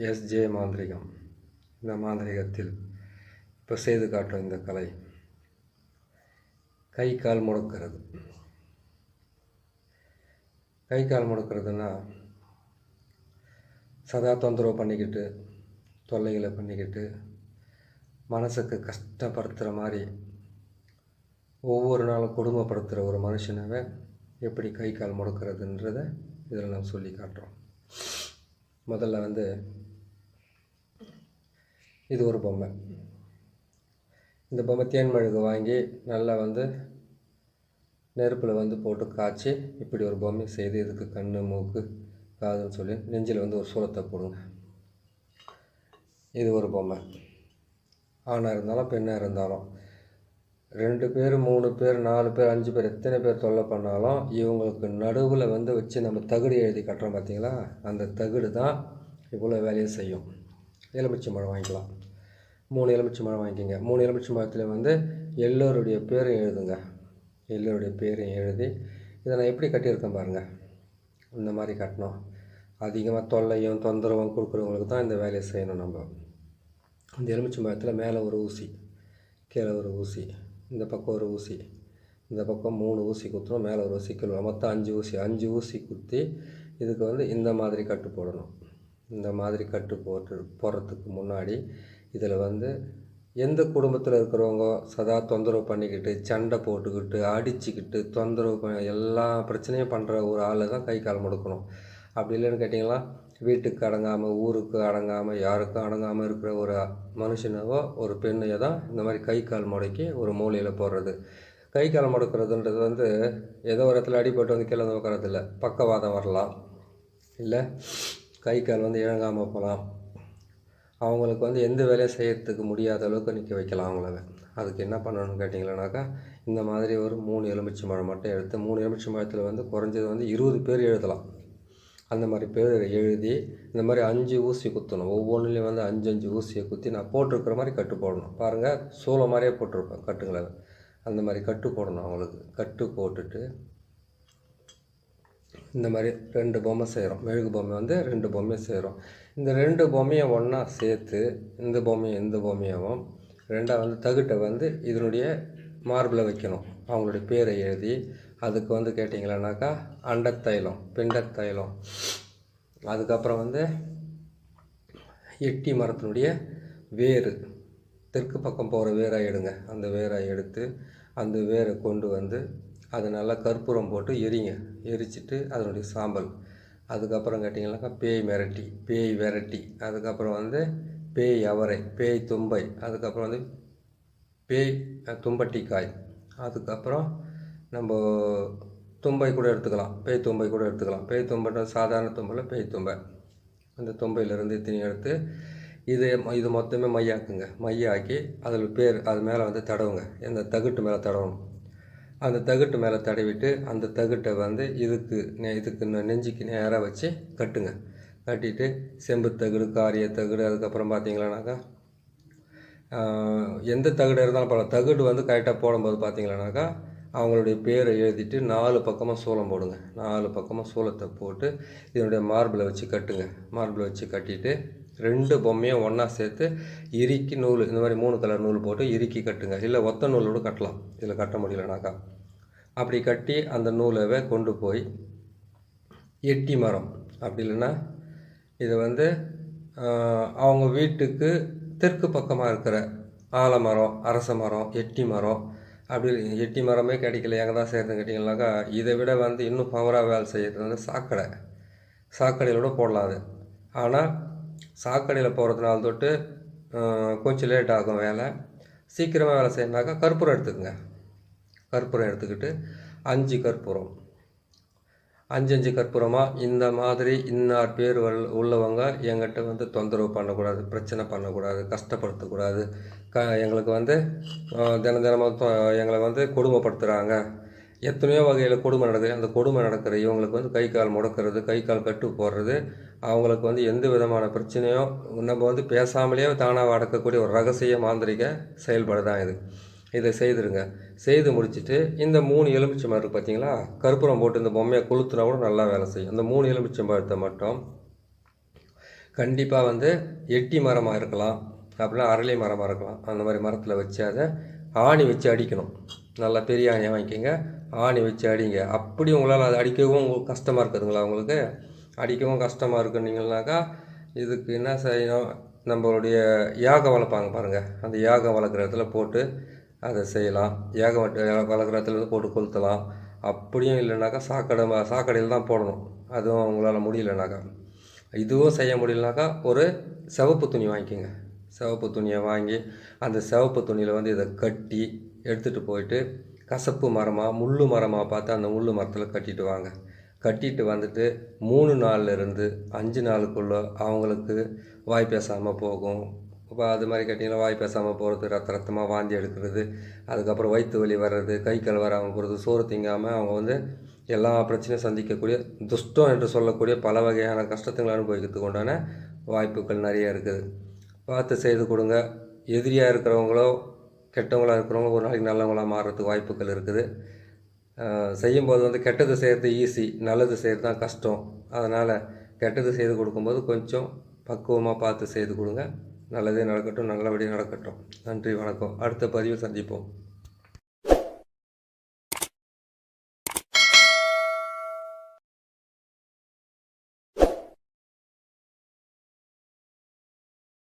SJ மாந்திரிகம். இந்த மாந்திரிகத்தில் இப்போ செய்து காட்டும் இந்த கலை கை கால் முடக்கிறது. கை கால் முடக்கிறதுனா சதா தொந்தரவு பண்ணிக்கிட்டு தொல்லைகளை பண்ணிக்கிட்டு மனசுக்கு கஷ்டப்படுத்துகிற மாதிரி ஒவ்வொரு நாளும் கொடுமைப்படுத்துகிற ஒரு மனுஷனாவே எப்படி கை கால் முடக்கிறதுன்றதை இதில் நான் சொல்லி காட்டுறோம். முதல்ல இது ஒரு பொம்மை. இந்த பொம்மை தேன் மெழுகு வாங்கி நல்லா நெருப்பில் போட்டு காய்ச்சி இப்படி ஒரு பொம்மை செய்து இதுக்கு கண் மூக்கு காதுன்னு சொல்லி நெஞ்சில் ஒரு சூளத்தை போடுங்க. இது ஒரு பொம்மை. ஆணாக இருந்தாலும் பெண்ணாக இருந்தாலும் 2 பேர் 3 பேர் 4 பேர் 5 பேர் எத்தனை பேர் தொல்லை பண்ணாலும் இவங்களுக்கு நடுவில் வச்சு நம்ம தகுடு எழுதி கட்டுறோம் பார்த்தீங்களா, அந்த தகுடு தான் இவ்வளோ வேலையை செய்யும். எலுமிச்சை மரம் வாங்கிக்கலாம். 3 எலுமிச்சை மரம் வாங்கிக்கோங்க. 3 எலுமிச்சை மரத்தில் எல்லோருடைய பேரையும் எழுதுங்க. எல்லோருடைய பேரையும் எழுதி இதை நான் எப்படி கட்டியிருக்கேன் பாருங்கள். இந்த மாதிரி கட்டணும். அதிகமாக தொல்லையும் தொந்தரவும் கொடுக்குறவங்களுக்கு தான் இந்த வேலையை செய்யணும். நம்ம இந்த எலுமிச்சை மரத்தில் மேலே ஒரு ஊசி, கீழே ஒரு ஊசி, இந்த பக்கம் ஒரு ஊசி, இந்த பக்கம் 3 ஊசி குத்துறோம், மேலே ஒரு ஊசி, கீழே மொத்தம் 5 ஊசி குத்தி இதுக்கு இந்த மாதிரி கட்டு போடணும். இந்த மாதிரி கட்டு போடுறதுக்கு முன்னாடி இதில் எந்த குடும்பத்தில் இருக்கிறவங்க சதா தொந்தரவு பண்ணிக்கிட்டு சண்டை போட்டுக்கிட்டு அடிச்சுக்கிட்டு தொந்தரவு எல்லா பிரச்சனையும் பண்ணுற ஒரு ஆளை தான் கை கால் முடக்கணும். அப்படி இல்லைன்னு கேட்டிங்களா, வீட்டுக்கு அடங்காமல் ஊருக்கு அடங்காமல் யாருக்கும் அடங்காமல் இருக்கிற ஒரு மனுஷனவோ ஒரு பெண்ணையோ தான் இந்த மாதிரி கை கால் முடக்கி ஒரு மூலையில் போடுறது. கை கால் முடக்கிறதுன்றது ஏதோ ஒரு இடத்துல அடிபட்டு கீழே உட்காரதில்ல, பக்கவாதம் வரலாம், இல்லை கை கால் இழங்காமல் போகலாம். அவங்களுக்கு எந்த வேலையை செய்யறதுக்கு முடியாத அளவுக்கு நிற்க வைக்கலாம் அவங்கள. அதுக்கு என்ன பண்ணணும்னு கேட்டிங்களானாக்கா, இந்த மாதிரி ஒரு 3 எலுமிச்சை மரம் மட்டும் எடுத்து 3 எலுமிச்சை மரத்தில் குறைஞ்சது 20 பேர் எழுதலாம். அந்த மாதிரி பேர் எழுதி இந்த மாதிரி 5 ஊசி குத்தணும். ஒவ்வொன்றுலேயும் 5 ஊசியை குத்தி நான் போட்டிருக்கிற மாதிரி கட்டு போடணும். பாருங்கள், சூளம் மாதிரியே போட்டிருப்பேன் கட்டுங்களை. அந்த மாதிரி கட்டு போடணும். அவங்களுக்கு கட்டு போட்டுட்டு இந்த மாதிரி 2 பொம்மை செய்கிறோம். மெழுகு பொம்மை 2 பொம்மை செய்கிறோம். இந்த 2 பொம்மையை ஒன்றா சேர்த்து இந்த பொம்மையாகவும் ரெண்டாக தகுட்டை இதனுடைய மார்பில் வைக்கணும். அவங்களுடைய பேரை எழுதி அதுக்கு கேட்டிங்களானாக்கா அண்டத்தைலம், பிண்டத்தைலம், அதுக்கப்புறம் எட்டி மரத்தினுடைய வேறு, தெற்கு பக்கம் போகிற வேரை எடுங்க. அந்த வேரை எடுத்து அந்த வேரை கொண்டு அதை நல்லா கற்பூரம் போட்டு எரிச்சிட்டு அதனுடைய சாம்பல், அதுக்கப்புறம் கேட்டிங்கனாக்கா பேய் விரட்டி, அதுக்கப்புறம் பேய் அவரை, பேய் தும்பை, அதுக்கப்புறம் பேய் தும்பட்டிக்காய், அதுக்கப்புறம் நம்ம தும்பை கூட எடுத்துக்கலாம், பேய் தும்பை கூட எடுத்துக்கலாம். பேய் தும்பை சாதாரண தும்பையில் பேய் தும்பை, அந்த தும்பையிலேருந்து இத்தனை எடுத்து இது மொத்தமே மையாக்குங்க. மையாக்கி அதில் பேர் அது மேலே தடவுங்க. இந்த தகுட்டு மேலே தடவணும். அந்த தகுட்டு மேலே தடவிட்டு அந்த தகுட்டை இதுக்கு நெஞ்சுக்கு நேராக வச்சு கட்டுங்க. கட்டிட்டு செம்பு தகுடு, காரிய தகுடு, அதுக்கப்புறம் பார்த்தீங்களானாக்கா எந்த தகுடு இருந்தாலும் பரவாயில்ல, தகுடு கரெக்டாக போடும்போது பார்த்தீங்களானாக்கா அவங்களுடைய பேரை எழுதிட்டு 4 பக்கமாக சூளம் போடுங்க. 4 பக்கமாக சூளத்தை போட்டு இதனுடைய மார்பில் வச்சு கட்டுங்க. மார்பில் வச்சு கட்டிட்டு 2 பொம்மையும் ஒன்றா சேர்த்து இறுக்கி நூல், இந்த மாதிரி 3 கலர் நூல் போட்டு இறுக்கி கட்டுங்க. இல்லை ஒத்த நூலோடு கட்டலாம், இதில் கட்ட முடியலனாக்கா. அப்படி கட்டி அந்த நூலை கொண்டு போய் எட்டி மரம், அப்படி இல்லைன்னா இதை அவங்க வீட்டுக்கு தெற்கு பக்கமாக இருக்கிற ஆலமரம், அரச மரம், எட்டி மரம், அப்படி எட்டி மரமே கிடைக்கல எங்கே தான் செய்கிறதுன்னு கேட்டிங்கனாக்கா, இதை விட இன்னும் பவராக வேலை செய்கிறது சாக்கடையிலோட போடலாம் அது. ஆனால் சாக்கடையில் போகிறதுனால தொட்டு கொஞ்சம் லேட் ஆகும் வேலை. சீக்கிரமாக வேலை செய்யணுனாக்கா கற்பூரம் எடுத்துக்கோங்க. கற்பூரம் எடுத்துக்கிட்டு 5 கற்பூரம், 5 கற்பூரமாக இந்த மாதிரி இன்னார் பேர் உள்ளவங்க எங்கிட்ட தொந்தரவு பண்ணக்கூடாது, பிரச்சனை பண்ணக்கூடாது, கஷ்டப்படுத்தக்கூடாது, எங்களுக்கு தினமும் எங்களை கொடுமைப்படுத்துகிறாங்க, எத்தனையோ வகையில் கொடுமை நடக்குது. அந்த கொடுமை நடக்கிற இவங்களுக்கு கை கால் முடக்கிறது, கை கால் கட்டு போடுறது, அவங்களுக்கு எந்த விதமான பிரச்சனையும் நம்ம பேசாமலேயே தானாக அடக்கக்கூடிய ஒரு ரகசிய மாந்திரிக செயல்பாடு தான் இது. இதை செய்துருங்க. செய்து முடிச்சுட்டு இந்த 3 எலுமிச்சை மரம் இருக்குது பார்த்தீங்களா, கற்பூரம் போட்டு இந்த பொம்மையை கொளுத்துனா கூட நல்லா வேலை செய்யும். அந்த 3 எலுமிச்சை மரத்தை மட்டும் கண்டிப்பாக வந்து எட்டி மரமாக இருக்கலாம், அப்படின்னா அரளி மரமாக இருக்கலாம். அந்த மாதிரி மரத்தில் வச்சு அதை ஆணி வச்சு அடிக்கணும். நல்லா பெரிய ஆணியாக வாங்கிக்கோங்க, ஆணி வச்சு அடிங்க. அப்படி உங்களால் அதை அடிக்கவும் உங்களுக்கு கஷ்டமாக இருக்குதுங்களா? உங்களுக்கு அடிக்கவும் கஷ்டமாக இருக்குன்னீங்கன்னாக்கா இதுக்கு என்ன செய்யணும், நம்மளுடைய யாகம் வளர்ப்பாங்க பாருங்கள், அந்த யாகம் வளர்க்குற இடத்துல போட்டு அதை செய்யலாம். யாகம் வளர்க்குற இடத்துல போட்டு கொளுத்தலாம். அப்படியும் இல்லைனாக்கா சாக்கடையில் தான் போடணும். அதுவும் உங்களால் முடியலனாக்கா, இதுவும் செய்ய முடியலனாக்கா ஒரு சிவப்பு துணி வாங்கிக்கோங்க. சிவப்பு துணியை வாங்கி அந்த சிவப்பு துணியில் வந்து இதை கட்டி எடுத்துகிட்டு போயிட்டு கசப்பு மரமாக முள் மரமாக பார்த்து அந்த முள் மரத்தில் கட்டிட்டு வாங்க. கட்டிட்டு வந்துட்டு 3 நாள்லேருந்து 5 நாளுக்குள்ளே அவங்களுக்கு வாய் பேசாமல் போகும். இப்போ அது மாதிரி கேட்டிங்கன்னா வாய் பேசாமல் போகிறது, ரத்தமாக வாந்தி எடுக்கிறது, அதுக்கப்புறம் வயிற்று வலி வர்றது, கை கால் வராமல் போகிறது, சோறு திங்காமல் அவங்க வந்து எல்லா பிரச்சனையும் சந்திக்கக்கூடிய துஷ்டம் என்று சொல்லக்கூடிய பல வகையான கஷ்டத்துங்களை அனுபவிக்கிறதுக்கு உண்டான வாய்ப்புகள் நிறைய இருக்குது. பார்த்து செய்து கொடுங்க. எதிரியாக இருக்கிறவங்களோ கெட்டவங்களாக இருக்கிறவங்களோ ஒரு நாளைக்கு நல்லவங்களாக மாறுறதுக்கு வாய்ப்புகள் இருக்குது. செய்யும்போது வந்து கெட்டது செய்கிறது ஈஸி, நல்லது செய்கிறது தான் கஷ்டம். அதனால் கெட்டது செய்து கொடுக்கும்போது கொஞ்சம் பக்குவமாக பார்த்து செய்து கொடுங்க. நல்லதே நடக்கட்டும், நல்லபடியாக நடக்கட்டும். நன்றி, வணக்கம். அடுத்த பதிவில் சந்திப்போம்.